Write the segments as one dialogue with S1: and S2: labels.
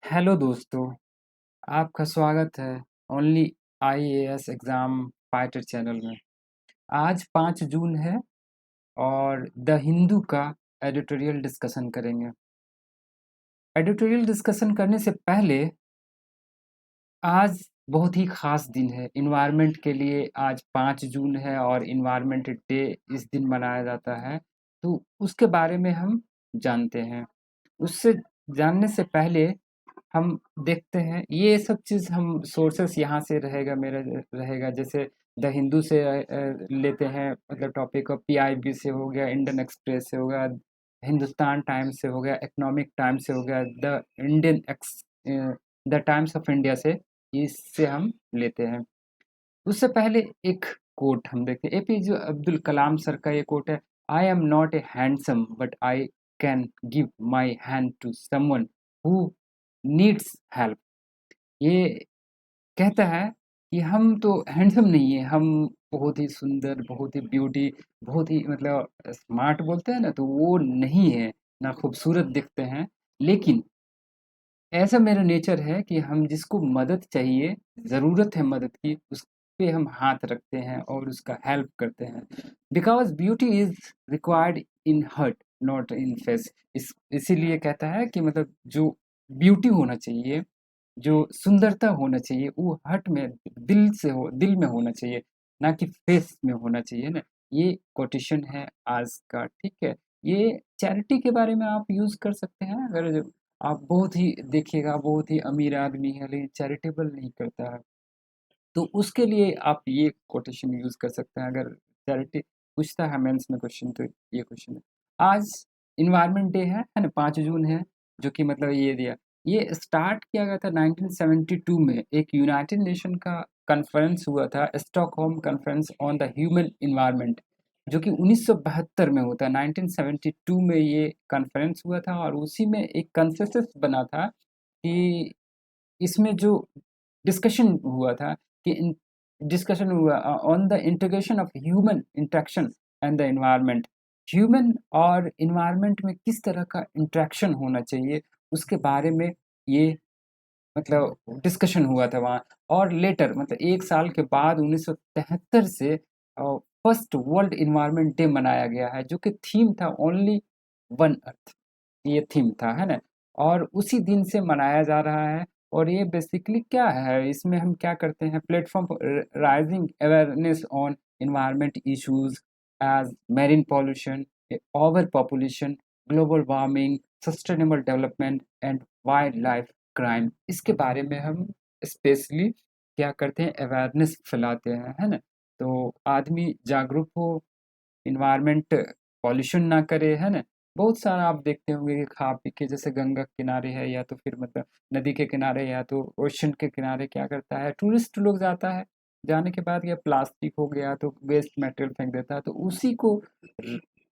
S1: Hello दोस्तों, आपका स्वागत है only IAS exam fighter channel में। आज 5 जून है और द हिंदू का एडिटोरियल डिस्कशन करेंगे। एडिटोरियल डिस्कशन करने से पहले आज बहुत ही ख़ास दिन है एनवायरनमेंट के लिए। आज 5 जून है और एनवायरनमेंट डे इस दिन मनाया जाता है, तो उसके बारे में हम जानते हैं। उससे जानने से पहले हम देखते हैं ये सब चीज़, हम सोर्सेस यहाँ से रहेगा मेरा रहेगा, जैसे द हिंदू से लेते हैं, मतलब टॉपिक ऑफ पीआईबी से हो गया, इंडियन एक्सप्रेस से हो गया, हिंदुस्तान टाइम्स से हो गया, इकोनॉमिक टाइम्स से हो गया, द टाइम्स ऑफ इंडिया से, इससे हम लेते हैं। उससे पहले एक कोट हम देखते हैं, एपीजे अब्दुल कलाम सर का ये कोट है, I am not a handsome but I can give my hand to someone who needs help. ये कहता है कि हम तो हैंडसम नहीं है, हम बहुत ही सुंदर, बहुत ही ब्यूटी, बहुत ही मतलब स्मार्ट बोलते हैं ना, तो वो नहीं है, ना खूबसूरत दिखते हैं, लेकिन ऐसा मेरा नेचर है कि हम जिसको मदद चाहिए, ज़रूरत है मदद की, उस पे हम हाथ रखते हैं और उसका हेल्प करते हैं। Because beauty is required in heart not in face. इसीलिए कहता है कि मतलब जो ब्यूटी होना चाहिए, जो सुंदरता होना चाहिए, वो हार्ट में, दिल में होना चाहिए, ना कि फेस में होना चाहिए ना। ये कोटेशन है आज का, ठीक है? ये चैरिटी के बारे में आप यूज़ कर सकते हैं, अगर आप बहुत ही देखिएगा, बहुत ही अमीर आदमी है लेकिन चैरिटेबल नहीं करता है, तो उसके लिए आप ये कोटेशन यूज़ कर सकते हैं। अगर चैरिटी पूछता है मेंस में क्वेश्चन, तो ये क्वेश्चन है। आज एनवायरनमेंट डे है ना, 5 जून है, जो कि मतलब ये दिया, ये स्टार्ट किया गया था 1972 में, एक यूनाइटेड नेशन का कॉन्फ्रेंस हुआ था, Stockholm conference on the human environment, जो कि 1972 में होता है। 1972 में ये कॉन्फ्रेंस हुआ था और उसी में एक कंसेंसस बना था कि इसमें जो डिस्कशन हुआ था कि डिस्कशन हुआ on the integration of human interaction and the environment. Human और एनवायरनमेंट में किस तरह का इंटरेक्शन होना चाहिए, उसके बारे में ये मतलब डिस्कशन हुआ था वहाँ। और लेटर मतलब एक साल के बाद 1973 से फर्स्ट वर्ल्ड एनवायरनमेंट डे मनाया गया है, जो कि थीम था ओनली वन अर्थ, ये थीम था, है ना? और उसी दिन से मनाया जा रहा है। और ये बेसिकली क्या है, इसमें हम क्या करते हैं, platform rising awareness on environment issues as marine pollution, overpopulation, global warming, sustainable development and wildlife crime, इसके बारे में हम स्पेशली क्या करते हैं, अवेयरनेस फैलाते हैं, है ना? तो आदमी जागरूक हो, इन्वायरमेंट पॉल्यूशन ना करे, है ना? बहुत सारा आप देखते होंगे कि खा पी के, जैसे गंगा के किनारे है या तो फिर मतलब नदी के किनारे या तो ओशन के किनारे, क्या करता है, टूरिस्ट लोग जाता है, जाने के बाद ये प्लास्टिक हो गया तो वेस्ट मटेरियल फेंक देता है, तो उसी को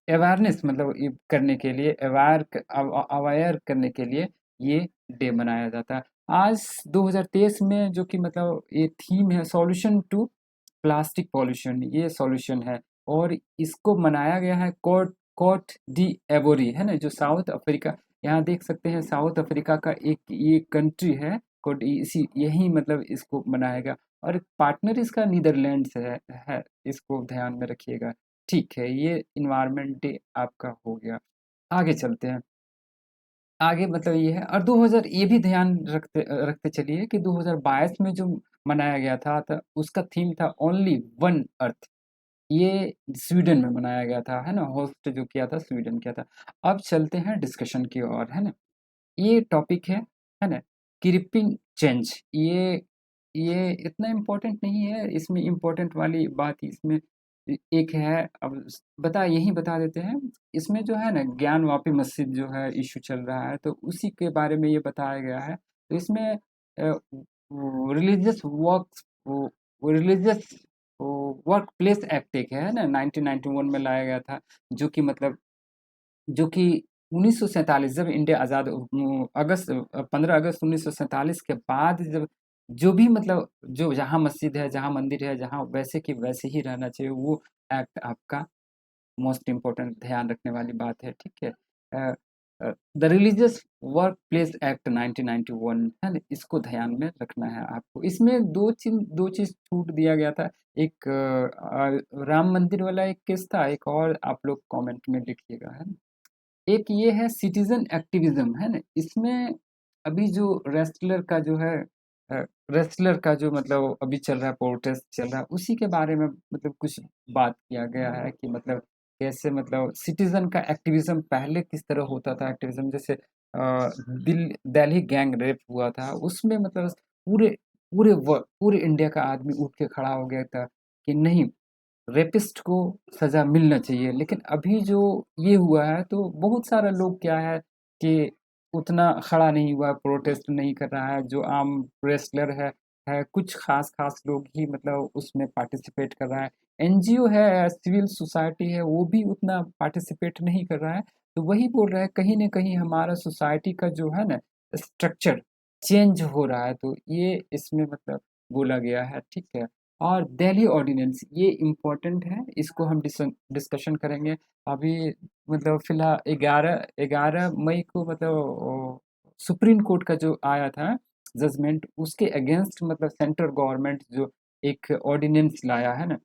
S1: अवेयरनेस मतलब ये करने के लिए, अवायर करने के लिए ये डे मनाया जाता है। आज 2023 में, जो कि मतलब ये थीम है सॉल्यूशन टू प्लास्टिक पॉल्यूशन, ये सॉल्यूशन है। और इसको मनाया गया है कोट कोट डी एवोरी, है ना, जो साउथ अफ्रीका, यहाँ देख सकते हैं साउथ अफ्रीका का एक ये कंट्री है, कोट, इसी यही मतलब इसको मनाएगा। और पार्टनर इसका नीदरलैंड्स है, इसको ध्यान में रखिएगा। ठीक है, ये इन्वायरमेंट डे आपका हो गया। आगे चलते हैं। आगे मतलब ये है, और 2000 ये भी ध्यान रखते रखते चलिए कि 2022 में जो मनाया गया था, उसका थीम था ओनली वन अर्थ। ये स्वीडन में मनाया गया था, है ना? होस्ट जो किया था स्वीडन किया था। अब चलते हैं डिस्कशन की ओर, है ना? ये टॉपिक है ना? Creeping change. ये इतना इम्पोर्टेंट नहीं है, इसमें इम्पोर्टेंट वाली बात इसमें एक है, अब यही बता देते हैं। इसमें जो है ना, ज्ञान वापी मस्जिद जो है इशू चल रहा है, तो उसी के बारे में ये बताया गया है। तो इसमें religious religious work place act एक है ना, 1991 में लाया गया था, जो कि मतलब जो कि 1947 जब इंडिया आज़ाद, अगस्त 15 अगस्त 1947 के बाद, जब जो भी मतलब जो जहाँ मस्जिद है, जहाँ मंदिर है, जहाँ वैसे की वैसे ही रहना चाहिए, वो एक्ट आपका मोस्ट इम्पोर्टेंट ध्यान रखने वाली बात है, ठीक है? The religious work place act 1991 है ना, इसको ध्यान में रखना है आपको। इसमें दो चीज छूट दिया गया था। एक राम मंदिर वाला एक केस था, एक और आप लोग कमेंट में लिखिएगा, है ना। एक ये है सिटीजन एक्टिविज्म, है ना। इसमें अभी जो रेसलर का जो मतलब अभी चल रहा है, प्रोटेस्ट चल रहा है, उसी के बारे में मतलब कुछ बात किया गया है कि मतलब कैसे मतलब सिटीजन का एक्टिविज्म पहले किस तरह होता था। एक्टिविज्म जैसे दिल्ली गैंग रेप हुआ था, उसमें मतलब पूरे पूरे इंडिया का आदमी उठ के खड़ा हो गया था कि नहीं, रेपिस्ट को सज़ा मिलना चाहिए। लेकिन अभी जो ये हुआ है तो बहुत सारा लोग क्या है कि उतना खड़ा नहीं हुआ, प्रोटेस्ट नहीं कर रहा है। जो आम रेसलर है कुछ खास लोग ही मतलब उसमें पार्टिसिपेट कर रहा है। एनजीओ है, सिविल सोसाइटी है, वो भी उतना पार्टिसिपेट नहीं कर रहा है। तो वही बोल रहा है कहीं न कहीं हमारा सोसाइटी का जो है ना स्ट्रक्चर चेंज हो रहा है। तो ये इसमें मतलब बोला गया है, ठीक है। और दिल्ली ऑर्डिनेंस ये इम्पोर्टेंट है, इसको हम डिस्कशन करेंगे। अभी मतलब फिलहाल 11 मई को मतलब सुप्रीम कोर्ट का जो आया था जजमेंट, उसके अगेंस्ट मतलब सेंट्रल गवर्नमेंट जो एक ऑर्डिनेंस लाया है ना,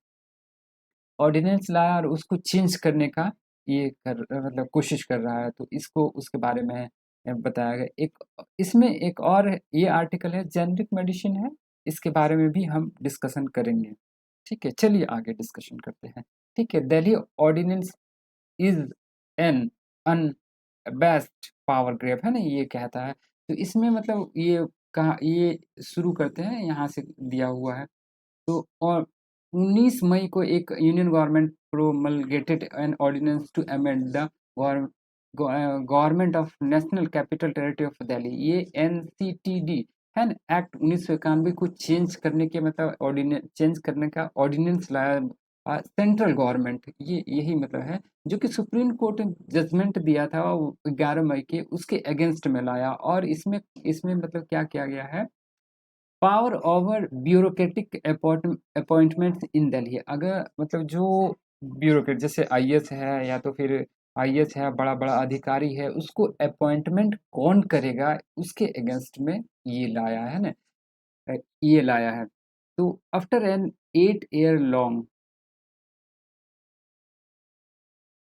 S1: ऑर्डिनेंस लाया और उसको चेंज करने का ये मतलब कोशिश कर रहा है। तो इसको उसके बारे में बताया गया। एक इसमें एक और ये आर्टिकल है, जेनरिक मेडिसिन है, इसके बारे में भी हम डिस्कशन करेंगे। ठीक है, चलिए आगे डिस्कशन करते हैं। ठीक है, Delhi ordinance is an unbiased power grab, है ना, ये कहता है। तो इसमें मतलब ये कहा, ये शुरू करते हैं यहाँ से दिया हुआ है। तो और 19 मई को एक union government promulgated an ordinance to amend the government of national capital territory of Delhi, ये एनसीटीडी है ना, एक्ट 1991 को चेंज करने के मतलब ऑर्डिनेंस चेंज करने का ऑर्डिनेंस लाया सेंट्रल गवर्नमेंट। ये यही मतलब है जो कि सुप्रीम कोर्ट जजमेंट दिया था 11 मई के, उसके अगेंस्ट में लाया। और इसमें इसमें मतलब क्या किया गया है, पावर ओवर ब्यूरोक्रेटिक अपॉइंटमेंट्स इन दिल्ली। अगर मतलब जो ब्यूरोक्रेट जैसे आईएएस है या तो फिर आईएएस है, बड़ा बड़ा अधिकारी है, उसको अपॉइंटमेंट कौन करेगा, उसके अगेंस्ट में ये लाया है ना, ये लाया है। तो after an 8 year long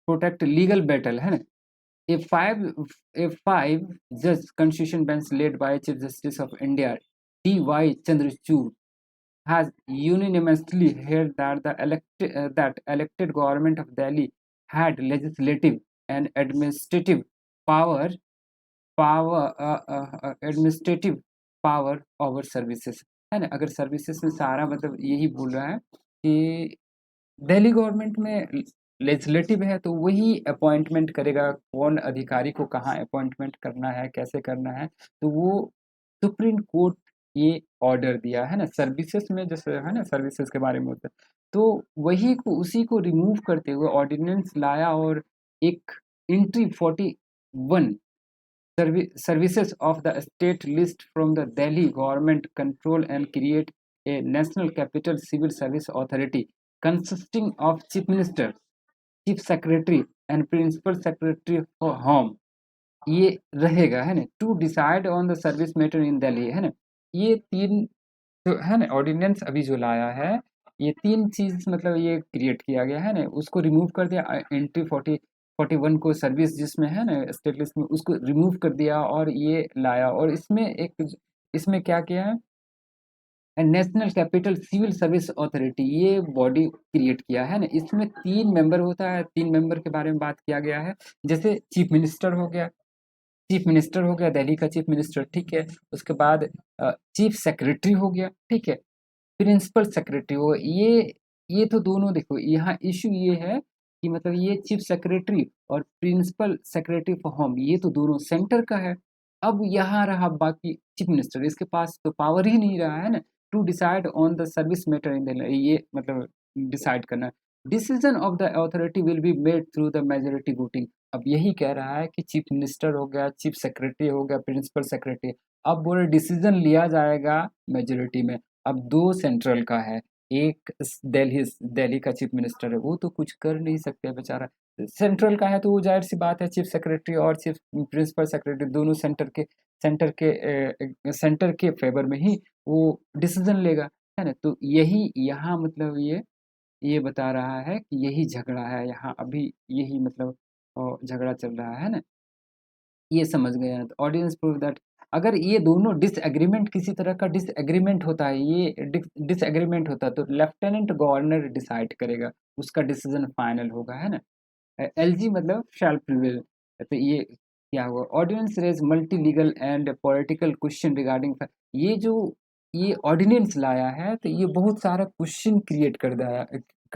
S1: protect legal battle, है ना, a 5 judge constitution bench led by Chief Justice of India D.Y. Chandrachud has unanimously held that that elected government of Delhi had legislative and administrative power administrative power over services, है ना। अगर services में सारा मतलब यही बोल रहा है कि दिल्ली गवर्नमेंट में लेजिस्लेटिव है, तो वही अपॉइंटमेंट करेगा कौन अधिकारी को कहाँ अपॉइंटमेंट करना है, कैसे करना है। तो वो सुप्रीम कोर्ट ये ऑर्डर दिया है ना। सर्विसेज में जैसे है ना, सर्विसेज के बारे में होता है, तो वही को उसी को रिमूव करते हुए ऑर्डिनेंस लाया। और एक entry 41 services of the state list from the Delhi government control and create a national capital civil service authority consisting of chief minister, chief secretary and principal secretary for home, ये रहेगा, है ना, to decide on the service matter in Delhi, है ना। ये तीन जो है ना ऑर्डिनेंस अभी जो लाया है, ये तीन चीज मतलब ये क्रिएट किया गया है ना, उसको रिमूव कर दिया। एंट्री 41 को सर्विस जिसमें है ना स्टेट लिस्ट में, उसको रिमूव कर दिया और ये लाया। और इसमें क्या किया है, national capital civil service authority, ये बॉडी क्रिएट किया है ना। इसमें 3 मेंबर होता है, 3 मेंबर के बारे में बात किया गया है। जैसे चीफ मिनिस्टर हो गया, दिल्ली का चीफ मिनिस्टर, ठीक है। उसके बाद चीफ सेक्रेटरी हो गया, ठीक है। प्रिंसिपल सेक्रेटरी हो, ये तो दोनों देखो, यहाँ इशू ये है कि मतलब ये चीफ सेक्रेटरी और प्रिंसिपल सेक्रेटरी फॉर होम, ये तो दोनों सेंटर का है। अब यहाँ रहा बाकी चीफ मिनिस्टर, इसके पास तो पावर ही नहीं रहा है ना to decide on the service matter in the, ये मतलब डिसाइड करना। Decision of the authority will be made through the majority voting. अब यही कह रहा है कि चीफ मिनिस्टर हो गया, चीफ सेक्रेटरी हो गया, प्रिंसिपल सेक्रेटरी, अब बोले डिसीजन लिया जाएगा मेजोरिटी में। अब दो सेंट्रल का है, एक दिल्ली दिल्ली का चीफ मिनिस्टर है, वो तो कुछ कर नहीं सकते बेचारा। सेंट्रल का है तो वो जाहिर सी बात है चीफ सेक्रेटरी और चीफ प्रिंसिपल सेक्रेटरी दोनों सेंटर के फेवर में ही वो डिसीजन लेगा, है ना। तो यही यहाँ मतलब ये बता रहा है कि यही झगड़ा है यहाँ अभी, यही मतलब झगड़ा चल रहा है ना, ये समझ गए हैं। तो ऑडियंस प्रूव दैट अगर ये दोनों डिसएग्रीमेंट, किसी तरह का डिसएग्रीमेंट होता है, ये डिसएग्रीमेंट होता है तो लेफ्टिनेंट गवर्नर डिसाइड करेगा, उसका डिसीजन फाइनल होगा, है ना। एलजी मतलब शैल प्रिवेल। तो ये क्या हुआ, ordinance raise multi legal and political question regarding, ये जो ये ऑर्डिनेंस लाया है तो ये बहुत सारा क्वेश्चन क्रिएट कर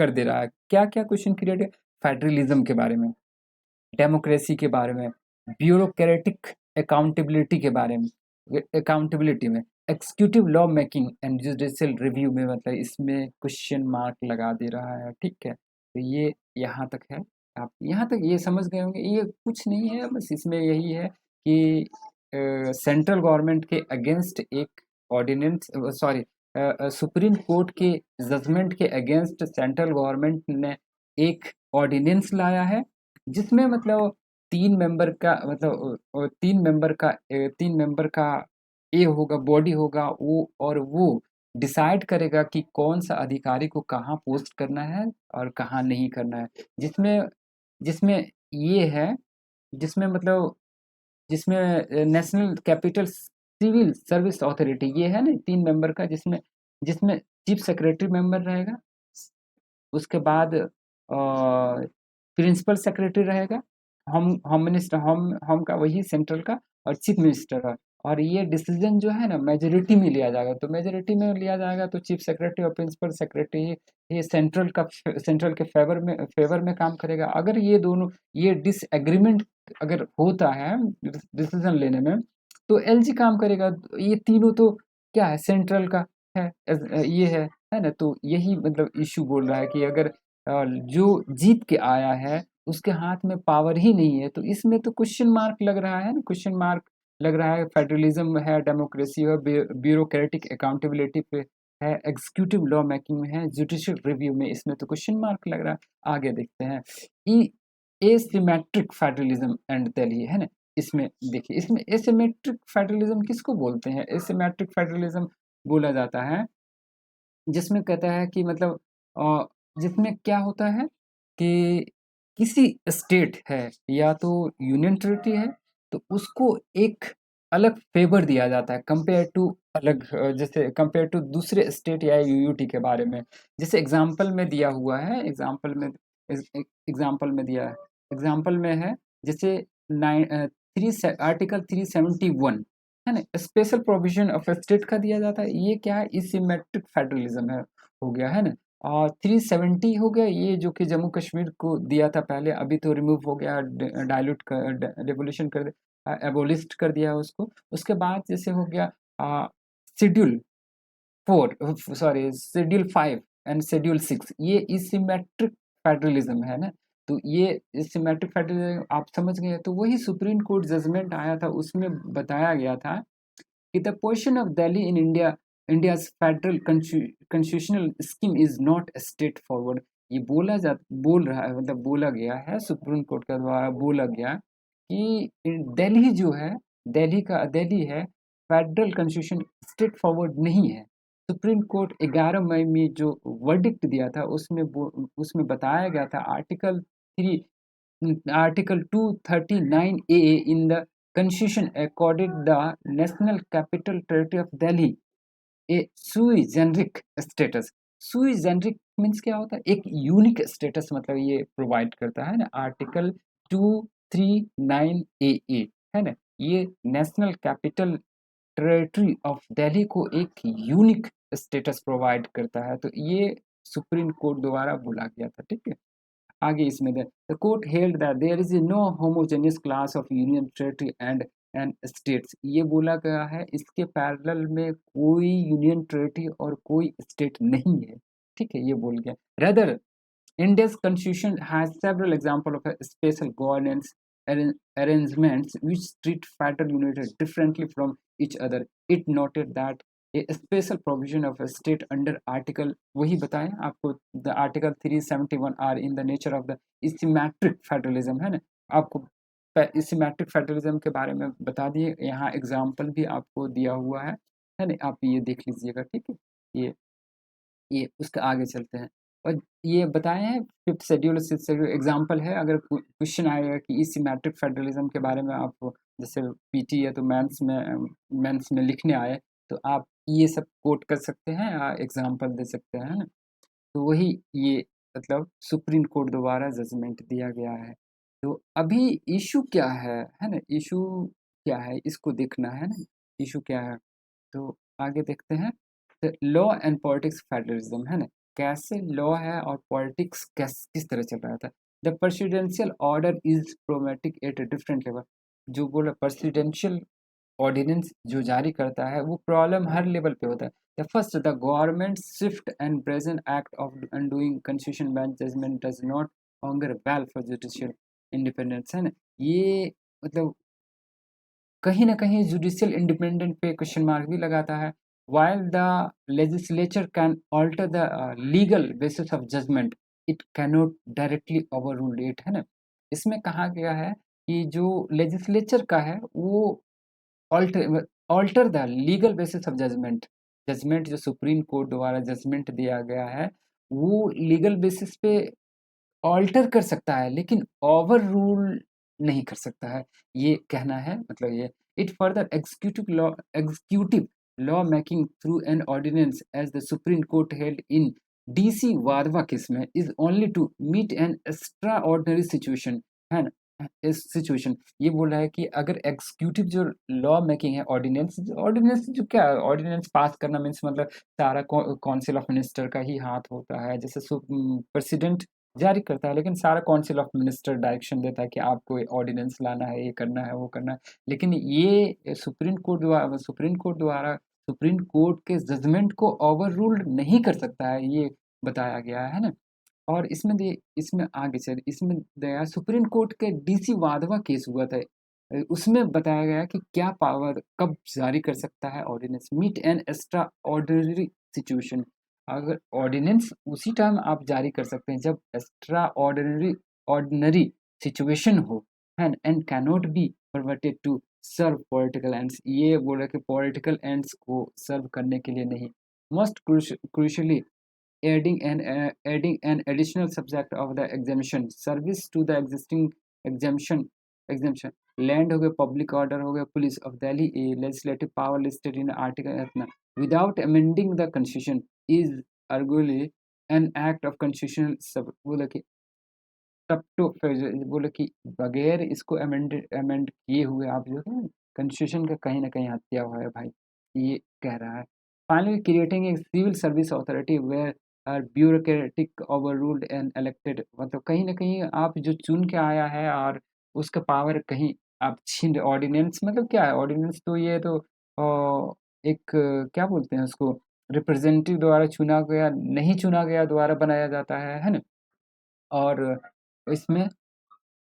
S1: दे रहा है। क्या क्या क्वेश्चन क्रिएट है, फेडरलिज्म के बारे में, डेमोक्रेसी के बारे में, ब्यूरोक्रेटिक अकाउंटेबिलिटी के बारे में, अकाउंटेबिलिटी में, executive law making and judicial review में, मतलब इसमें क्वेश्चन मार्क लगा दे रहा है, ठीक है। तो ये यहाँ तक है, आप यहाँ तक ये समझ गए होंगे, ये कुछ नहीं है, बस इसमें यही है कि सेंट्रल गवर्नमेंट के अगेंस्ट एक ऑर्डिनेंस, सॉरी, सुप्रीम कोर्ट के जजमेंट के अगेंस्ट सेंट्रल गवर्नमेंट ने एक ऑर्डिनेंस लाया है, जिसमें मतलब 3 मेंबर का मतलब 3 मेंबर का ये होगा, बॉडी होगा वो, और वो डिसाइड करेगा कि कौन सा अधिकारी को कहाँ पोस्ट करना है और कहाँ नहीं करना है। जिसमें जिसमें ये है, जिसमें मतलब जिसमें national capital civil service authority ये है ना 3 मेंबर का, जिसमें जिसमें चीफ सेक्रेटरी मेंबर रहेगा, उसके बाद प्रिंसिपल सेक्रेटरी रहेगा, होम मिनिस्टर, होम का वही सेंट्रल का, और चीफ मिनिस्टर का। और ये डिसीजन जो है ना मेजोरिटी में लिया जाएगा, तो मेजोरिटी में लिया जाएगा तो चीफ सेक्रेटरी और प्रिंसिपल सेक्रेटरी ये सेंट्रल के फेवर में काम करेगा। अगर ये दोनों ये डिसएग्रीमेंट अगर होता है डिसीजन लेने में, तो एलजी काम करेगा। ये तीनों तो क्या है, सेंट्रल का है, ये है ना। तो यही मतलब इशू बोल रहा है कि अगर जो जीत के आया है उसके हाथ में पावर ही नहीं है, तो इसमें तो क्वेश्चन मार्क लग रहा है ना, क्वेश्चन मार्क लग रहा है। फेडरलिज्म है, डेमोक्रेसी है, ब्यूरोक्रेटिक अकाउंटेबिलिटी पे है, एग्जीक्यूटिव लॉ मेकिंग में है, जुडिशियल रिव्यू में, इसमें तो क्वेश्चन मार्क लग रहा है। आगे देखते हैं, ई एसिमेट्रिक फेडरलिज्म एंड दिल्ली, है ना। इसमें देखिए, इसमें एसिमेट्रिक फेडरलिज्म किसको बोलते हैं, एसिमेट्रिक फेडरलिज्म बोला जाता है जिसमें कहता है कि मतलब जिसमें क्या होता है कि किसी स्टेट है या तो यूनियन टेरिटरी है, तो उसको एक अलग फेवर दिया जाता है कंपेयर टू अलग, जैसे कंपेयर टू दूसरे स्टेट या यूटी के बारे में। जैसे एग्जांपल में दिया हुआ है, एग्जांपल में दिया है, एग्जांपल में है जैसे आर्टिकल 371, है ना, स्पेशल प्रोविजन ऑफ स्टेट का दिया जाता है। ये क्या है, इसिमेट्रिक फेडरलिज्म है, हो गया, है ना। और 370 हो गया, ये जो कि जम्मू कश्मीर को दिया था पहले, अभी तो रिमूव हो गया, डायलूट कर, रेवोल्यूशन कर, एबोलिस्ट कर दिया उसको। उसके बाद जैसे हो गया schedule 4, sorry schedule 5 and schedule 6, ये इसिमेट्रिक फेडरलिज्म है ना। तो ये इसिमेट्रिक फेडरलिज्म आप समझ गए, तो वही सुप्रीम कोर्ट जजमेंट आया था, उसमें बताया गया था कि the position of Delhi in India's federal constitutional scheme is not straightforward। ये बोल रहा है, मतलब बोला गया है, सुप्रीम कोर्ट के द्वारा बोला गया कि दिल्ली जो है, दिल्ली है, फेडरल कॉन्स्टिट्यूशन स्ट्रेट फॉरवर्ड नहीं है। सुप्रीम कोर्ट 11 मई में जो वर्डिक्ट दिया था उसमें बताया गया था, article 239 A in the Constitution accorded the National Capital Territory of Delhi a sui generic status। sui generic means क्या होता है, एक यूनिक स्टेटस, मतलब ये प्रोवाइड करता है ना, आर्टिकल 239 ए, है ना। ये national capital territory of Delhi को एक यूनिक स्टेटस प्रोवाइड करता है। तो ये सुप्रीम कोर्ट द्वारा बोला गया था, ठीक है। आगे इसमें the court held that there is no homogeneous class of union territory and states. ये बोला गया है, इसके पैरेलल में कोई यूनियन टेरिटरी और कोई स्टेट नहीं है, ठीक है, ये बोल गया। Rather India's constitution has several examples of a special governance arrangements which treat federal units differently from each other। It noted that a special provision of state under article, वही बताएं आपको, the article 371 are in the nature of the symmetric federalism, है ना। आपको symmetric federalism के बारे में बता दिए, यहाँ एग्जाम्पल भी आपको दिया हुआ है ना, आप ये देख लीजिएगा, ठीक है। ये उसके आगे चलते हैं, और ये बताए हैं fifth schedule, six schedule example है। अगर क्वेश्चन आएगा कि इस सिमेट्रिक फेडरलिज्म के बारे में आप जैसे पीटी है तो मेंस में लिखने आए, तो आप ये सब कोट कर सकते हैं या एग्जाम्पल दे सकते हैं, है ना। तो वही ये मतलब सुप्रीम कोर्ट द्वारा जजमेंट दिया गया है। तो अभी इशू क्या है ना, इशू क्या है इसको देखना है ना, इशू क्या है। तो आगे देखते हैं, तो लॉ एंड पॉलिटिक्स फेडरलिज्म, है ना। कैसे लॉ है और पॉलिटिक्स किस तरह चल रहा था। The presidential order is problematic at a different level, जो बोला प्रेसिडेंशियल ऑर्डिनेंस जो जारी करता है वो प्रॉब्लम हर लेवल पे होता है। The first, the government swift and present act of undoing constitution bench judgment does not longer well for judicial independence, है ना। ये मतलब कहीं ना कहीं जुडिशियल इंडिपेंडेंट पे क्वेश्चन मार्क भी लगाता है। While the legislature can alter the legal basis of judgment, it cannot directly overrule it, है ना। इसमें कहा गया है कि जो लेजिस्लेचर का है वो alter alter the legal basis of judgment, judgment जो सुप्रीम कोर्ट द्वारा जजमेंट दिया गया है वो लीगल बेसिस पे ऑल्टर कर सकता है, लेकिन ओवर रूल नहीं कर सकता है, ये कहना है। मतलब ये it further executive law making through an ordinance as the supreme court held in DC Wadhwa case में is only to meet an extraordinary situation, है ना। इस सिचुएशन ये बोल रहा है कि अगर एग्जीक्यूटिव जो लॉ मेकिंग है, ऑर्डिनेंस ऑर्डिनेंस जो क्या है, ऑर्डिनेंस पास करना मीन्स मतलब सारा काउंसिल ऑफ मिनिस्टर का ही हाथ होता है, जैसे प्रेसिडेंट जारी करता है, लेकिन सारा काउंसिल ऑफ मिनिस्टर डायरेक्शन देता है कि आपको ऑर्डिनेंस लाना है, ये करना है, वो करना है। लेकिन ये सुप्रीम कोर्ट द्वारा सुप्रीम कोर्ट के जजमेंट को ओवर रूल नहीं कर सकता है, ये बताया गया है ना। और इसमें आगे चल इसमें दया सुप्रीम कोर्ट के डीसी वाधवा केस हुआ था, उसमें बताया गया कि क्या पावर कब जारी कर सकता है ordinance, meet an extraordinary situation. अगर ऑर्डिनेंस उसी टाइम आप जारी कर सकते हैं जब एक्स्ट्रा ऑर्डिनरी सिचुएशन हो, है, and cannot be perverted to serve political ends, ये बोला कि पॉलिटिकल एंड्स को सर्व करने के लिए नहीं। Most crucially adding an additional subject of the exemption service to the existing exemption land हो गया, public order हो गया, police of Delhi, a legislative power listed in article अपना without amending the constitution is arguably an act of constitutional बोला कि तब तो फिर बोले कि बगैर इसको अमेंड किए हुए आप जो है कॉन्स्टिट्यूशन का कहीं ना कहीं हत्या हुआ है भाई, ये कह रहा है। Finally creating a civil service authority where are bureaucratic overruled and elected, मतलब कहीं ना कहीं आप जो चुन के आया है और उसका पावर कहीं आप छीन, ऑर्डिनेंस मतलब क्या है, ऑर्डिनेंस तो ये तो एक क्या बोलते हैं उसको, रिप्रेजेंटेटिव द्वारा चुना गया, नहीं चुना गया द्वारा बनाया जाता है ना। और इसमें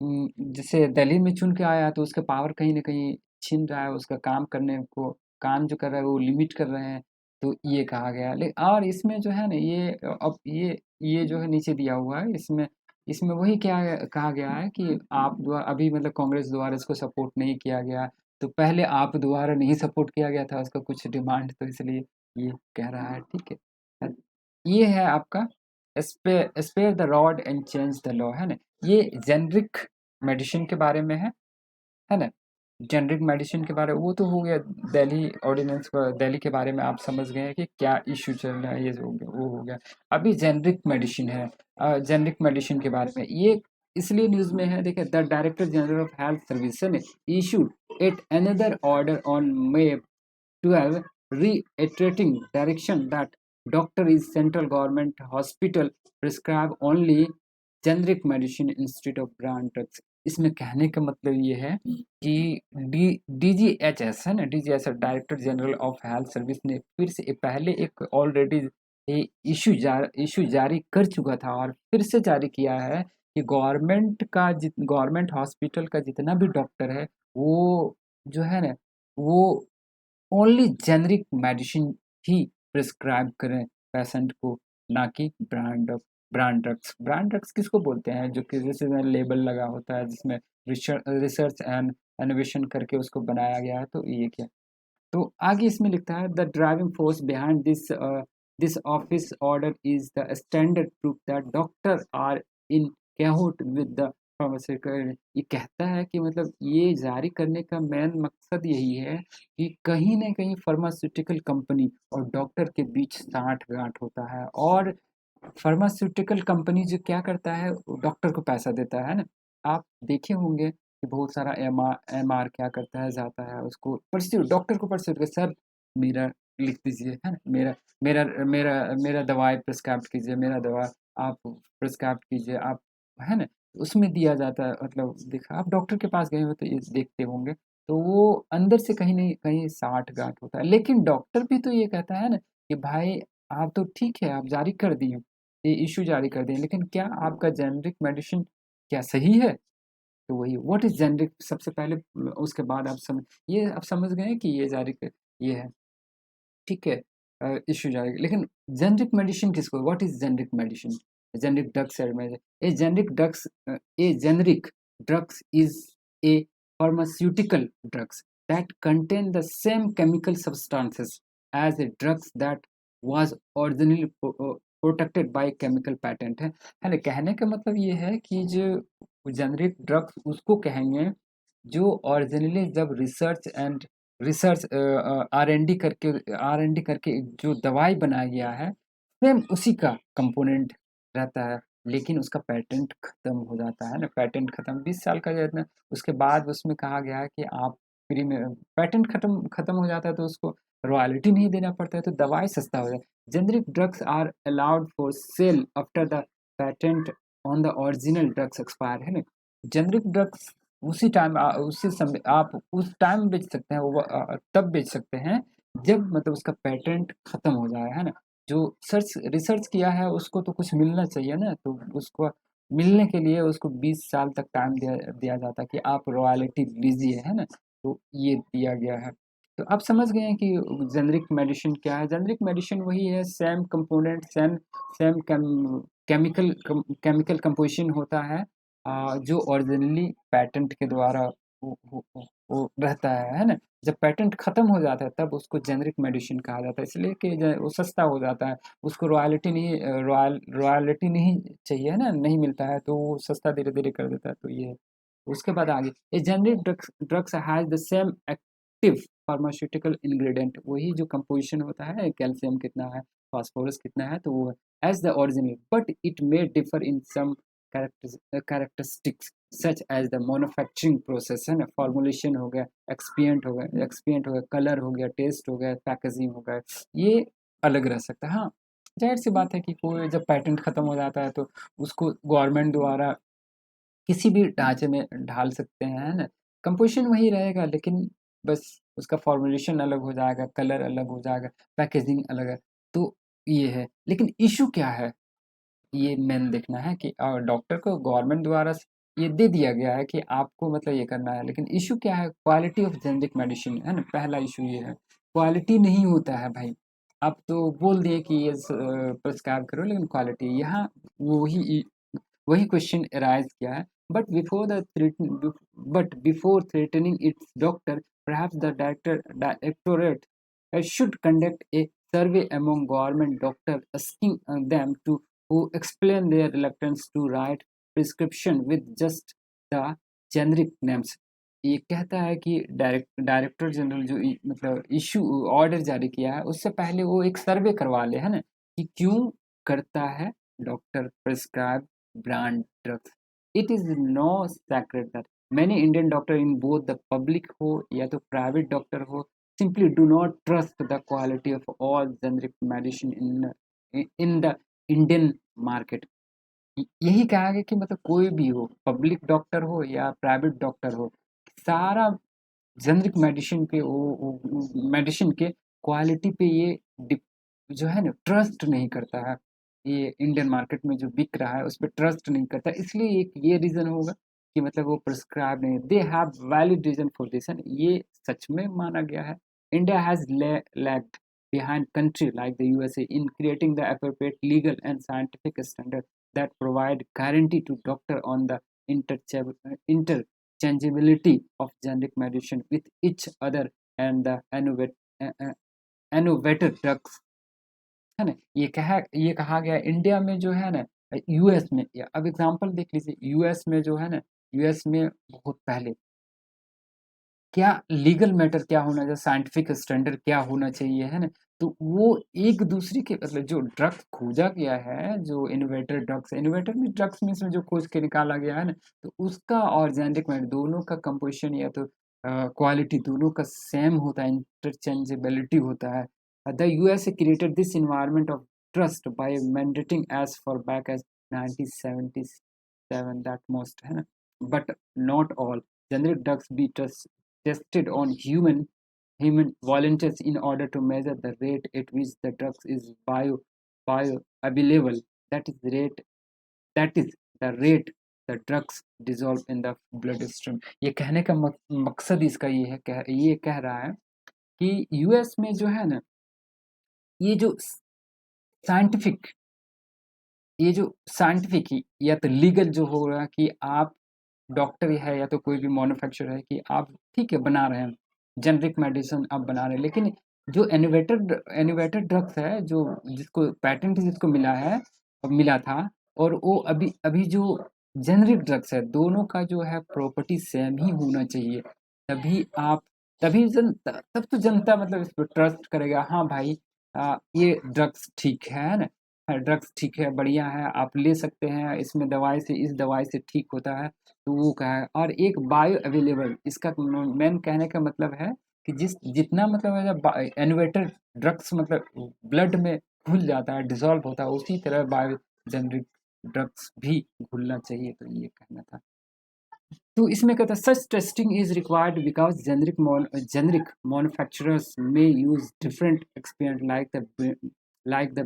S1: जैसे दिल्ली में चुन के आया तो उसका पावर कहीं न कहीं छीन रहा है, उसका काम करने को, काम जो कर रहा है वो लिमिट कर रहे हैं, तो ये कहा गया है। ले और इसमें जो है ना ये अब ये जो है नीचे दिया हुआ है, इसमें इसमें वही क्या कहा गया है कि आप द्वारा अभी मतलब कांग्रेस द्वारा इसको सपोर्ट नहीं किया गया, तो पहले आप द्वारा नहीं सपोर्ट किया गया था उसका कुछ डिमांड, तो इसलिए ये कह रहा है, ठीक है। ये है आपका spare the rod and change the law, है ना। ये जेनरिक मेडिसिन के बारे में है ना। जेनरिक मेडिसिन के बारे में वो तो हो गया, दिल्ली ऑर्डिनेंस दिल्ली के बारे में आप समझ गए हैं कि क्या इश्यू चल रहा है, ये हो गया वो हो गया। अभी जेनरिक मेडिसिन है, जेनरिक मेडिसिन के बारे में ये इसलिए न्यूज़ में है, देखिए the director general of health service ने issued at another order on May 12 reiterating direction that doctor is central government hospital prescribe only generic medicine instead of brand drugs। इसमें कहने का मतलब ये है कि डीजीएचएस है ना, DGHS director general of health service ने फिर से पहले एक ऑलरेडी इशू जारी कर चुका था और फिर से जारी किया है कि गवर्नमेंट हॉस्पिटल का जितना भी डॉक्टर है वो जो है ना वो ओनली जेनरिक मेडिसिन ही प्रिस्क्राइब करें पेशेंट को, ना कि ब्रांड ड्रग्स किसको बोलते हैं, जो कि जैसे लेबल लगा होता है जिसमें रिसर्च एंड इनोवेशन करके उसको बनाया गया है, तो ये क्या। तो आगे इसमें लिखता है the driving force behind this office order is the standard proof that doctor are in cahoots with the pharmaceutical. ये कहता है कि मतलब ये जारी करने का मेन मकसद यही है कि कहीं ना कहीं फार्मास्यूटिकल कंपनी और डॉक्टर के बीच साठ गांठ होता है, और फार्मास्यूटिकल कंपनी जो क्या करता है, डॉक्टर को पैसा देता है ना। आप देखे होंगे कि बहुत सारा एम आर क्या करता है, जाता है उसको परस्यू डॉक्टर को परस्यू सर मेरा लिख दीजिए, है ना, मेरा मेरा मेरा मेरा दवाई प्रिस्क्राइब कीजिए, मेरा दवा आप प्रिस्क्राइब कीजिए आप, है ना। उसमें दिया जाता है, मतलब देखा आप डॉक्टर के पास गए हो तो ये देखते होंगे, तो वो अंदर से कहीं नहीं कहीं साठ गांठ होता है। लेकिन डॉक्टर भी तो ये कहता है ना कि भाई आप तो ठीक है, आप जारी कर दिए, ये इश्यू जारी कर दें, लेकिन क्या आपका जेनरिक मेडिसिन क्या सही है। तो वही व्हाट इज जेनरिक सबसे पहले, उसके बाद आप समझ, ये आप समझ गए कि ये जारी कर, ये है, ठीक है, इश्यू जारी, लेकिन जेनरिक मेडिसिन किसको, what is generic medicine, generic drugs है a generic drugs, a generic drugs is a pharmaceutical drugs that contain the same chemical substances as a drugs that was originally protected by chemical patent है ना। कहने का मतलब ये है कि जो जेनरिक ड्रग्स उसको कहेंगे जो ओरिजिनली जब रिसर्च आर एन डी करके जो दवाई बनाया गया है, सेम उसी का कंपोनेंट रहता है, लेकिन उसका पेटेंट खत्म हो जाता है ना, पेटेंट खत्म 20 साल का रहता है, उसके बाद उसमें कहा गया है कि आप फ्री में, पेटेंट खत्म खत्म हो जाता है तो उसको रॉयल्टी नहीं देना पड़ता है, तो दवाई सस्ता हो जाए। Generic drugs are allowed for sale after the patent on the original drugs expire, है ना। जेनरिक ड्रग्स उसी समय आप उस टाइम बेच सकते हैं, वो तब बेच सकते हैं जब मतलब उसका पेटेंट खत्म हो जाए, है ना। जो सर्च रिसर्च किया है उसको तो कुछ मिलना चाहिए ना, तो उसको मिलने के लिए उसको 20 साल तक टाइम दिया दिया जाता है कि आप रॉयल्टी लीजिए, है ना। तो ये दिया गया है। तो आप समझ गए हैं कि जेनरिक मेडिसिन क्या है। जेनरिक मेडिसिन वही है, same component same same chemical composition होता है, जो ओरिजिनली पैटेंट के द्वारा वो रहता है ना। जब पैटेंट खत्म हो जाता है तब उसको जेनरिक मेडिसिन कहा जाता है, इसलिए कि वो सस्ता हो जाता है, उसको रॉयल्टी नहीं चाहिए, है ना, नहीं मिलता है, तो वो सस्ता धीरे धीरे कर देता है, तो ये है। उसके बाद आगे a generic drugs has the same active pharmaceutical ingredient, वही जो कंपोजिशन होता है, कैल्शियम कितना है, फास्फोरस कितना है, तो वो as the original, but it may differ in some characteristics such as the manufacturing process, है ना, फॉर्मुलेशन हो गया, एक्सपिएंट हो गया, कलर हो गया, टेस्ट हो गया, पैकेजिंग हो गया, ये अलग रह सकता है। हाँ, जाहिर सी बात है कि कोई जब पेटेंट खत्म हो जाता है तो उसको गवर्नमेंट द्वारा किसी भी ढांचे में ढाल सकते हैं, है ना। कंपोजिशन वही रहेगा, लेकिन बस उसका फॉर्मुलेशन अलग हो जाएगा, कलर अलग हो जाएगा, पैकेजिंग अलग है, तो ये है। लेकिन इशू क्या है, ये मेन देखना है कि डॉक्टर को गवर्नमेंट द्वारा ये दे दिया गया है कि आपको मतलब ये करना है, लेकिन इशू क्या है, क्वालिटी ऑफ जेनरिक मेडिसिन, है ना, पहला इशू ये है, क्वालिटी नहीं होता है भाई। आप तो बोल दिए कि ये प्रिस्क्राइब करो, लेकिन क्वालिटी यहाँ वही वही क्वेश्चन अराइज किया है। But before threatening it's doctor, perhaps the directorate should conduct a survey among government doctors, asking them to who explain their reluctance to write prescription with just the generic names। ये कहता है कि director general जो मतलब issue order जारी किया है, उससे पहले वो एक सर्वे करवा ले, है ना, कि क्यों करता है doctor prescribe brand drugs। It is no secret that many Indian doctors in both the public हो या तो private doctor हो simply do not trust the quality of all generic medicine in the Indian market। यही कहा गया कि मतलब कोई भी हो, पब्लिक डॉक्टर हो या प्राइवेट डॉक्टर हो, सारा जेनरिक मेडिसिन पे वो मेडिसिन के क्वालिटी पे ये जो है ना ट्रस्ट नहीं करता है। ये इंडियन मार्केट में जो बिक रहा है उस पर ट्रस्ट नहीं करता, इसलिए एक ये रीज़न होगा कि मतलब वो प्रिस्क्राइब नहीं, they have valid reason for this, ये सच में माना गया है। India has lacked behind country like the USA in creating the appropriate legal and scientific standard that provide guarantee to doctor on the interchangeability of generic medicine with each other and the innovative drugs, है ना? ये कहा गया India में जो है ना, US में, अब एग्जांपल देख लीजिए, यूएस में जो है ना, यूएस में बहुत पहले क्या लीगल मैटर क्या होना चाहिए, साइंटिफिक स्टैंडर्ड क्या होना चाहिए, है ना? तो वो एक दूसरे के मतलब जो ड्रग्स खोजा गया है, जो इनोवेटर ड्रग्स, इनोवेटर में ड्रग्स में इसमें जो खोज के निकाला गया है ना, तो उसका और जेनेरिक मैटर दोनों का कंपोजिशन या तो क्वालिटी दोनों का सेम होता है, इंटरचेंजेबिलिटी होता है। The US created this environment of trust by mandating as far back as 1977 that most, है ना? But not all generic drugs be tested on human volunteers in order to measure the rate at which the drugs is bioavailable. That is the rate the drugs dissolve in the blood stream. ये कहने का मकसद इसका ये है, ये कह रहा है कि यूएस में जो है ना, ये जो साइंटिफिक ये जो साइंटिफिक या तो लीगल जो हो रहा है कि आप डॉक्टर है या तो कोई भी मैन्युफैक्चरर है कि आप ठीक है बना रहे हैं जेनरिक मेडिसिन आप बना रहे हैं, लेकिन जो इनोवेटेड ड्रग्स है, जो जिसको पैटेंट जिसको मिला है और मिला था, और वो अभी अभी जो जेनरिक ड्रग्स है, दोनों का जो है प्रॉपर्टी सेम ही होना चाहिए। तभी आप तब तो जनता मतलब इस पर ट्रस्ट करेगा, हाँ भाई ये ड्रग्स ठीक है ना, ड्रग्स ठीक है, बढ़िया है, आप ले सकते हैं, इसमें दवाई से इस दवाई से ठीक होता है, तो वो कहा है। और एक बायो अवेलेबल, इसका मेन कहने का मतलब है कि जितना मतलब है जब इनोवेटर ड्रग्स मतलब ब्लड में घुल जाता है, डिसॉल्व होता है, उसी तरह बायो जेनरिक ड्रग्स भी घुलना चाहिए, तो ये कहना था। तो इसमें कहता है such testing is required because generic manufacturers may use different experiment like the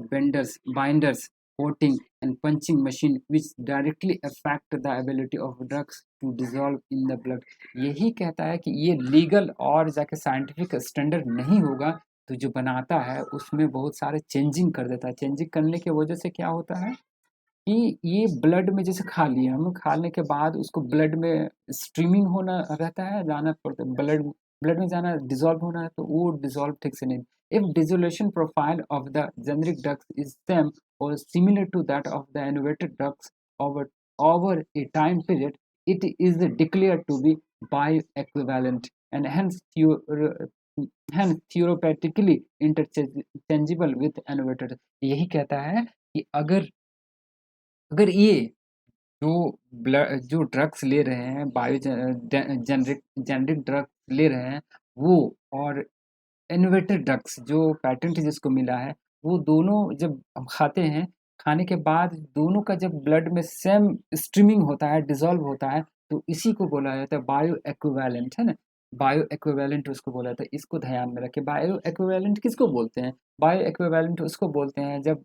S1: binders, coating and punching machine which directly affect the ability of drugs to dissolve in the blood. यही कहता है कि ये लीगल और जाके scientific standard नहीं होगा, तो जो बनाता है उसमें बहुत सारे चेंजिंग कर देता है। चेंजिंग करने की वजह से क्या होता है कि ये ब्लड में जैसे खा लिया हम, खाने के बाद उसको ब्लड में स्ट्रीमिंग होना रहता है, जाना पड़ता है ब्लड में जाना, डिसॉल्व होना है, तो वो डिसॉल्व ठीक से नहीं। If dissolution profile of the generic drugs is same और similar to that of the innovated drugs over a time period, it is declared to be bioequivalent and hence theoretically interchangeable with innovated। यही कहता है कि अगर ये जो drugs ले रहे हैं, बायो जेनरिक ड्रग्स ले रहे हैं, वो और इनोवेटिव ड्रग्स जो पैटेंट जिसको मिला है, वो दोनों जब हम खाते हैं, खाने के बाद दोनों का जब ब्लड में सेम स्ट्रीमिंग होता है, डिसॉल्व होता है, तो इसी को बोला जाता है बायो एक्विवेलेंट, है ना? बायो एक्विवेलेंट उसको बोला जाता है। इसको ध्यान में रखें, बायो एक्विवेलेंट किसको बोलते हैं? बायो एक्विवेलेंट उसको बोलते हैं जब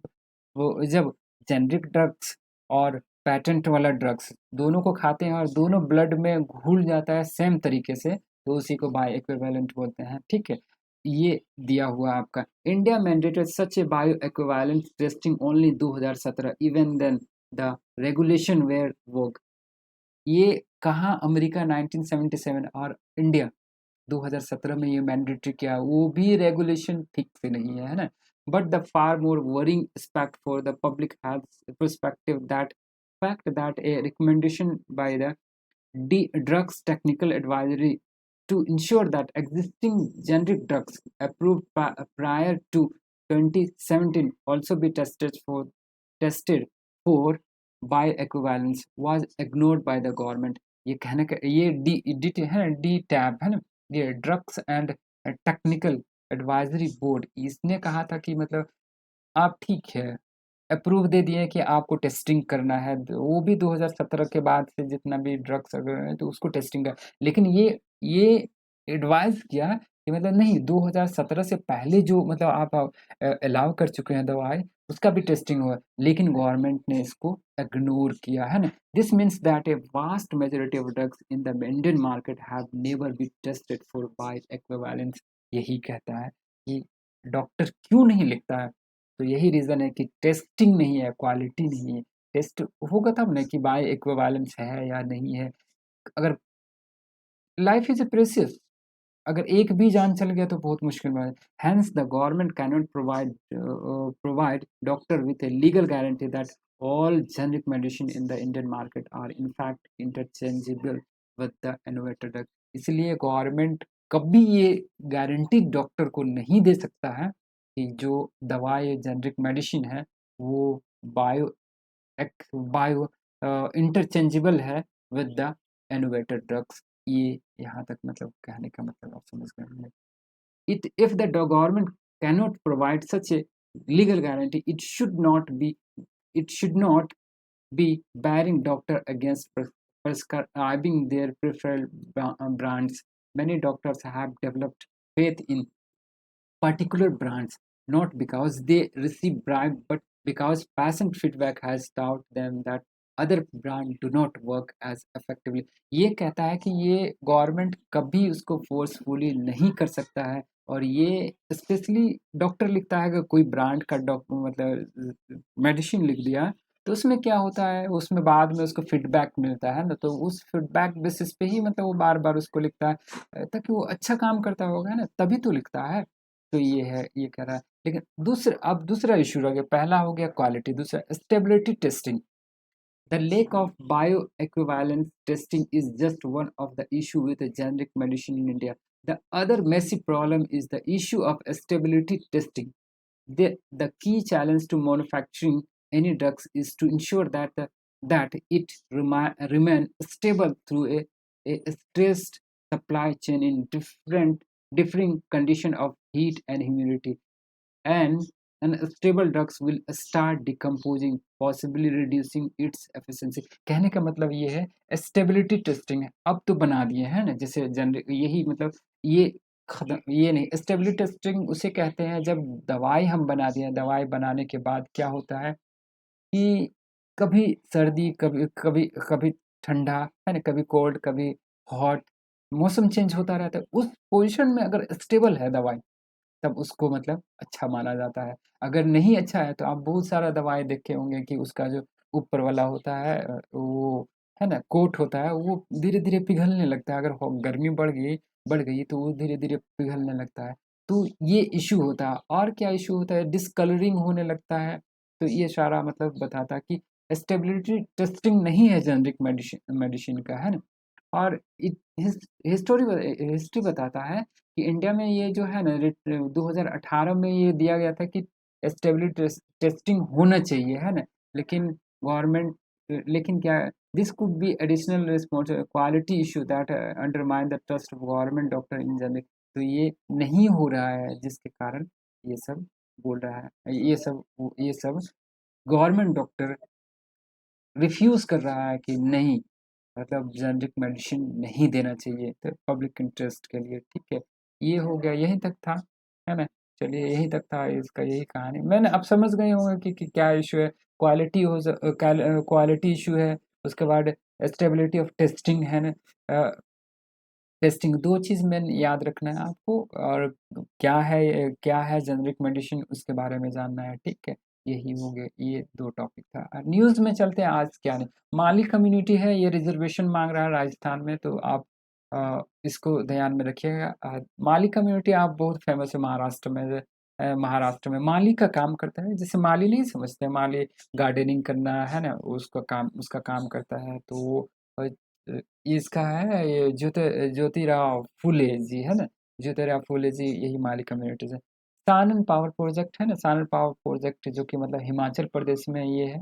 S1: जेनरिक ड्रग्स और पैटेंट वाला ड्रग्स दोनों को खाते हैं और दोनों ब्लड में घुल जाता है सेम तरीके से, तो उसी को बायो एक्विवेलेंट बोलते हैं। ठीक है, ये दिया हुआ आपका India mandated such a bio equivalent testing only 2017 even then the regulation were vague. ये कहाँ अमेरिका 1977 और इंडिया 2017 में ये मैंडेटरी किया, वो भी रेगुलेशन ठीक से नहीं है ना? But the far more worrying aspect for the public health perspective that fact that a recommendation by the drugs technical advisory to ensure that existing generic drugs approved prior to 2017 also be tested for bioequivalence was ignored by the government। ये कहने का ये D tab है ना, ये drugs and technical advisory board, इसने कहा था कि मतलब आप ठीक है अप्रूव दे दिए कि आपको टेस्टिंग करना है, वो भी 2017 के बाद से जितना भी ड्रग्स अगर है तो उसको टेस्टिंग का, लेकिन ये एडवाइस किया कि मतलब नहीं, 2017 से पहले जो मतलब आप अलाउ कर चुके हैं दवाई, उसका भी टेस्टिंग हुआ, लेकिन गवर्नमेंट ने इसको इग्नोर किया, है ना? This means that a vast majority of drugs in the Indian market have never been tested for bioequivalence. यही कहता है कि डॉक्टर क्यों नहीं लिखता है? तो यही रीज़न है कि टेस्टिंग नहीं है, क्वालिटी नहीं है। टेस्ट होगा तब ना कि बायो एक्विवैलेंस है या नहीं है। अगर लाइफ इज़ प्रेशियस, अगर एक भी जान चल गया तो बहुत मुश्किल में है। Hence the government cannot provide doctor with a legal guarantee that all generic medicine in the Indian market are in fact interchangeable with the innovator drug। इसलिए गवर्नमेंट कभी ये गारंटी डॉक्टर को नहीं दे सकता है कि जो दवाई जेनरिक मेडिसिन है वो बायो बायो इंटरचेंजेबल है विद द इनोवेटर ड्रग्स। ये यहाँ तक मतलब कहने का मतलब आप समझ गए होंगे। It if the government cannot provide such a legal guarantee, it should not be barring doctor against prescribing their preferred brands. Many doctors have developed faith in particular brands, not because they receive bribe, but because patient feedback has taught them that other brand do not work as effectively। ये कहता है कि ये government कभी उसको forcefully नहीं कर सकता है, और ये स्पेशली डॉक्टर लिखता है कि कोई ब्रांड का डॉक्टर मतलब मेडिसिन लिख दिया, तो उसमें क्या होता है, उसमें बाद में उसको फीडबैक मिलता है ना, तो उस फीडबैक बेसिस पे ही मतलब वो बार बार उसको लिखता है ताकि वो अच्छा काम करता होगा ना, तभी तो लिखता है। तो ये है, ये कह रहा है। लेकिन अब दूसरा इशू रह गया, पहला हो गया क्वालिटी, दूसरा stability testing. The lack of bioequivalence testing is just one of the issue with the generic medicine in India. The other massive problem is the issue of stability testing. The key challenge to manufacturing any drugs is to ensure that it remain stable through a stressed supply chain in differing condition of heat and humidity, and unstable drugs will start decomposing, possibly reducing its efficiency। कहने का मतलब ये है, stability testing है अब तो बना दिए हैं ना, जैसे जनरिक, यही मतलब ये ये नहीं, स्टेबिलिटी टेस्टिंग उसे कहते हैं जब दवाई हम बना दिए, दवाई बनाने के बाद क्या होता है कि कभी सर्दी, कभी कभी कभी ठंडा, है ना, कभी कोल्ड, कभी हॉट, मौसम चेंज होता रहता है, उस पोजीशन में अगर स्टेबल है दवाई तब उसको मतलब अच्छा माना जाता है। अगर नहीं अच्छा है तो आप बहुत सारा दवाई देखे होंगे कि उसका जो ऊपर वाला होता है वो है ना, कोट होता है, वो धीरे-धीरे पिघलने लगता है। अगर हो गर्मी बढ़ गई तो वो धीरे-धीरे पिघलने लगता है। तो ये इश्यू होता है, और क्या इश्यू होता है, डिस्कलरिंग होने लगता है। तो ये सारा मतलब बताता है कि स्टेबिलिटी टेस्टिंग नहीं है जेनेरिक मेडिसिन मेडिसिन का, है ना? और हिस्ट्री बताता है कि इंडिया में ये जो है ना 2018 में ये दिया गया था कि स्टेबिलिटी टेस्टिंग होना चाहिए, है ना? लेकिन गवर्नमेंट, लेकिन क्या, this could be additional response quality issue that undermine the trust of government doctor in general. तो ये नहीं हो रहा है जिसके कारण ये सब बोल रहा है, ये सब गवर्नमेंट डॉक्टर रिफ्यूज कर रहा है कि नहीं, मतलब जेनरिक मेडिसिन नहीं देना चाहिए तो पब्लिक इंटरेस्ट के लिए, ठीक है। ये हो गया, यहीं तक था, है ना? चलिए यहीं तक था इसका, यही कहानी। मैंने अब समझ गए होंगे कि क्या इशू है, क्वालिटी क्वालिटी इशू है, उसके बाद स्टेबिलिटी ऑफ टेस्टिंग है ना। टेस्टिंग, दो चीज़ मेन याद रखना है आपको, और क्या है जेनरिक मेडिसिन उसके बारे में जानना है, ठीक है। यही हो गए, ये दो टॉपिक था। न्यूज़ में चलते हैं, आज क्या नहीं, माली कम्युनिटी है, ये रिजर्वेशन मांग रहा है राजस्थान में, तो आप इसको ध्यान में रखिएगा। माली कम्युनिटी आप बहुत फेमस है महाराष्ट्र में। महाराष्ट्र में माली का काम करता है, जैसे माली नहीं समझते, माली गार्डनिंग करना, है ना, उसका काम करता है। तो वो इसका है, ये ज्योतिराव फुले जी, है ना, ज्योतिराव फुले जी यही माली कम्युनिटी से। सानन पावर प्रोजेक्ट है ना, सानन पावर प्रोजेक्ट जो कि मतलब हिमाचल प्रदेश में ये है,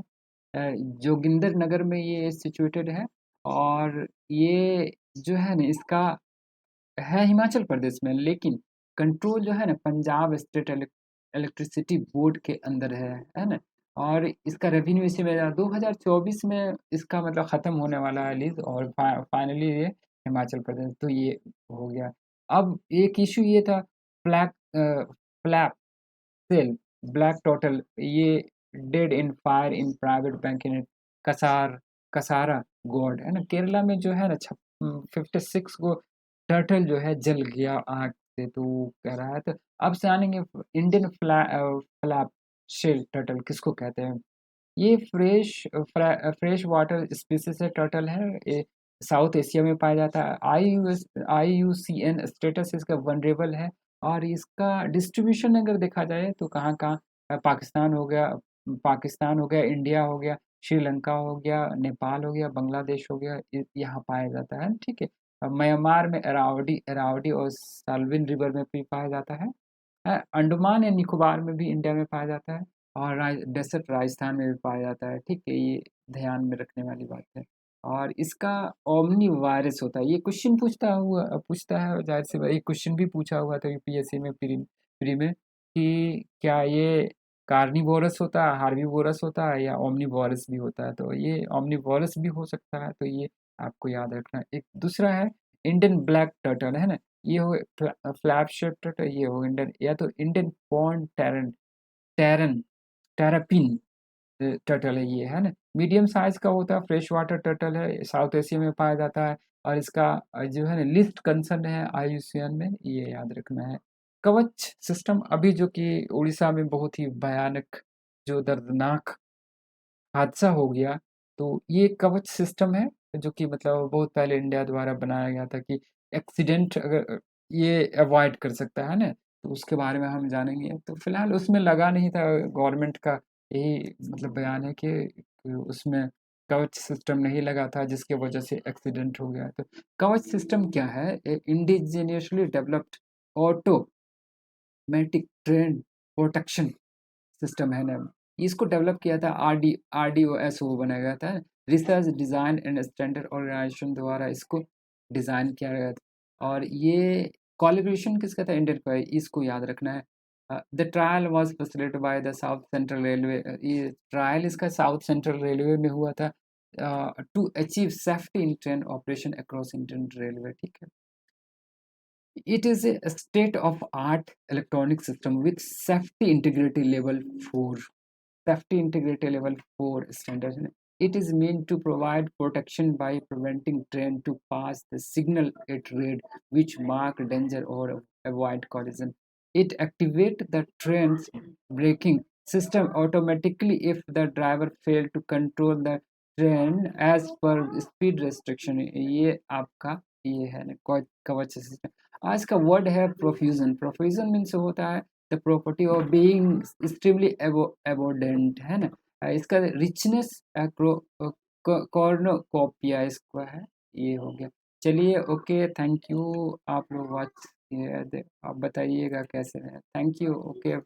S1: जोगिंदर नगर में ये सिचुएटेड है। और ये जो है ना, इसका है हिमाचल प्रदेश में, लेकिन कंट्रोल जो है ना पंजाब स्टेट इलेक्ट्रिसिटी बोर्ड के अंदर है ना। और इसका रेवेन्यू इसी में 2024 में इसका मतलब ख़त्म होने वाला है लीज़, और फाइनली ये हिमाचल प्रदेश, तो ये हो गया। अब एक इशू ये था, फ्लैग फ्लैप सेल ब्लैक टोटल, ये डेड इन फायर इन प्राइवेट बैंक इन कसार कसारा गोड, है ना, केरला में जो है ना 56 को टर्टल जो है जल गया आग से। तो वो कह रहा है, तो अब से आनेंगे इंडियन फ्लैप शेल टर्टल किसको कहते हैं। ये फ्रेश वाटर स्पीसीज है, टर्टल है। ये साउथ एशिया में पाया जाता है। IUCN स्टेटस इसका वनरेबल है। और इसका डिस्ट्रीब्यूशन अगर देखा जाए तो कहाँ कहाँ, पाकिस्तान हो गया, इंडिया हो गया, श्रीलंका हो गया, नेपाल हो गया, बांग्लादेश हो गया, यहाँ पाया जाता है, ठीक है। म्यांमार में एरावडी और साल्विन रिवर में भी पाया जाता है। अंडमान एंड निकोबार में भी इंडिया में पाया जाता है। और डेसर्ट राजस्थान में भी पाया जाता है, ठीक है। ये ध्यान में रखने वाली बात है। और इसका ओमनी वायरस होता है। ये क्वेश्चन पूछता है, जाहिर सी बात, ये क्वेश्चन भी पूछा हुआ था यूपीएससी में प्री में, कि क्या ये कार्निवोरस होता है, हार्बीवोरस होता है, या ओमनीवोरस भी होता है। तो ये ओमनीवोरस भी हो सकता है, तो ये आपको याद रखना है। एक दूसरा है इंडियन ब्लैक टर्टल, है ना। ये हो फ्लैप शेप टर्टल, ये हो इंडियन, या तो इंडियन पॉन्ड टैरन टैरापिन टर्टल है ये, है ना। मीडियम साइज का होता है, फ्रेश वाटर टर्टल है, साउथ एशिया में पाया जाता है। और इसका जो है ना लिस्ट कंसर्न है IUCN में, ये याद रखना है। कवच सिस्टम, अभी जो कि उड़ीसा में बहुत ही भयानक, जो दर्दनाक हादसा हो गया, तो ये कवच सिस्टम है, जो कि मतलब बहुत पहले इंडिया द्वारा बनाया गया था, कि एक्सीडेंट अगर ये अवॉइड कर सकता है ना, तो उसके बारे में हम जानेंगे। तो फिलहाल उसमें लगा नहीं था, गवर्नमेंट का यही मतलब बयान है कि उसमें कवच सिस्टम नहीं लगा था, जिसकी वजह से एक्सीडेंट हो गया। तो कवच सिस्टम क्या है? Indigenously developed automatic train protection system है ना। इसको डेवलप किया था RDOS, वो बनाया गया था, research design and standard organization द्वारा इसको डिज़ाइन किया गया था। और ये कोलैबोरेशन किसका था? इंडियन का है, इसको याद रखना है। The trial was facilitated by the South Central Railway. ये ट्रायल इसका साउथ सेंट्रल रेलवे में हुआ था, to achieve safety in train operation across Indian Railway, ठीक है। It is a state-of-art electronic system with safety integrity level 4. Safety integrity level 4 standard. It is meant to provide protection by preventing train to pass the signal at red, which mark danger or avoid collision. It activate the train's braking system automatically if the driver fail to control the train as per speed restriction. ये आपका ये है ना कवच system. आज का word है profusion. Profusion means होता है the property of being extremely abundant, है ना। इसका रिचनेस कॉर्नोकोपिया इसका है, ये हो गया। चलिए, ओके, थैंक यू। आप लोग वॉच, आप बताइएगा कैसे है। Thank you, okay.